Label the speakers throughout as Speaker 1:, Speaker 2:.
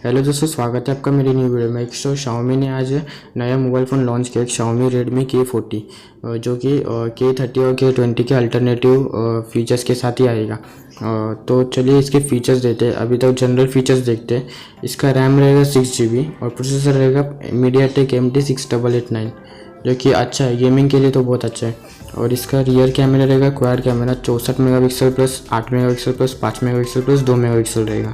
Speaker 1: Hello दोस्तों, स्वागत है आपका मेरी न्यू वीडियो में। Xiaomi ने आज नया मोबाइल फ़ोन लॉन्च किया, Xiaomi redmi k40, जो कि k30 और k20 के अल्टरनेटिव फीचर्स के साथ ही आएगा। तो चलिए इसके फीचर्स देते हैं। अभी तक जनरल फीचर्स देखते हैं। इसका रैम रहेगा 6GB और प्रोसेसर रहेगा MediaTek MT6889, जो कि अच्छा है, गेमिंग के लिए तो बहुत अच्छा है। और इसका रियर कैमरा रहेगा quad camera 64 megapixel plus 8 megapixel plus 5 megapixel plus 2 megapixel रहेगा,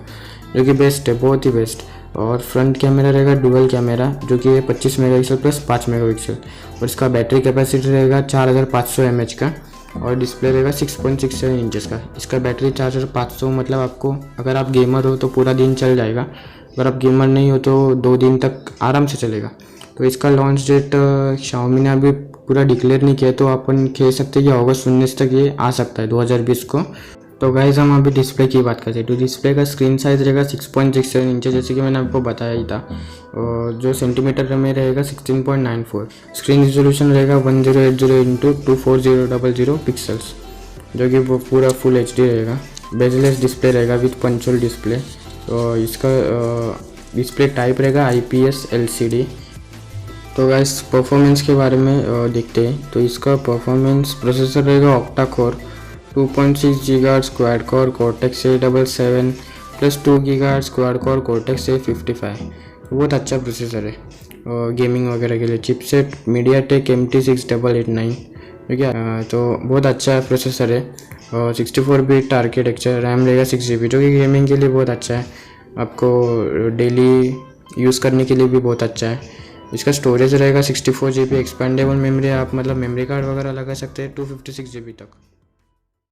Speaker 1: जो कि बेस्ट है, बहुत ही बेस्ट। और फ्रंट कैमरा रहेगा डुअल कैमरा, जो कि 25 मेगापिक्सल प्लस 5 मेगापिक्सल। और इसका बैटरी कैपेसिटी रहेगा 4500 mAh का। और डिस्प्ले रहेगा 6.67 इंचेस का। इसका बैटरी चार्जर 500, मतलब आपको अगर आप गेमर हो तो पूरा दिन चल जाएगा, अगर आप गेमर नहीं हो तो 2 दिन तक आराम से चलेगा। तो इसका लॉन्च डेट Xiaomi ने अभी पूरा डिक्लेयर नहीं किया, तो अपन कह सकते हैं कि अगस्त 19 तक ये आ सकता है, 2020 को। तो गाइज हम अभी डिस्प्ले की बात करते हैं। तो डिस्प्ले का स्क्रीन साइज रहेगा 6.67 इंच, जैसे कि मैंने आपको बताया ही था। और जो सेंटीमीटर में रहेगा 16.94। स्क्रीन रिजोल्यूशन रहेगा 1080x240000 पिक्सल्स, जो कि वो पूरा फुल HD रहेगा। बेजलेस डिस्प्ले रहेगा विथ पंचोल डिस्प्ले। तो इसका डिस्प्ले टाइप रहेगा IPS LCD। तो गाइस परफॉर्मेंस के बारे में देखते हैं। तो इसका परफॉर्मेंस, प्रोसेसर रहेगा octa core 2.6 GHz quad core Cortex A77 plus 2 GHz quad core Cortex A55। बहुत अच्छा प्रोसेसर है गेमिंग वगैरह के लिए। चिपसेट MediaTek MT6889, ठीक है। तो बहुत अच्छा प्रोसेसर है। 64 बिट आर्किटेक्चर, रैम रहेगा 6GB, जो कि गेमिंग के लिए बहुत अच्छा है, आपको डेली यूज़ करने के लिए भी बहुत अच्छा है। इसका स्टोरेज रहेगा 64GB, एक्सपेंडेबल मेमोरी, आप मतलब मेमोरी कार्ड वगैरह लगा सकते हैं 256GB तक।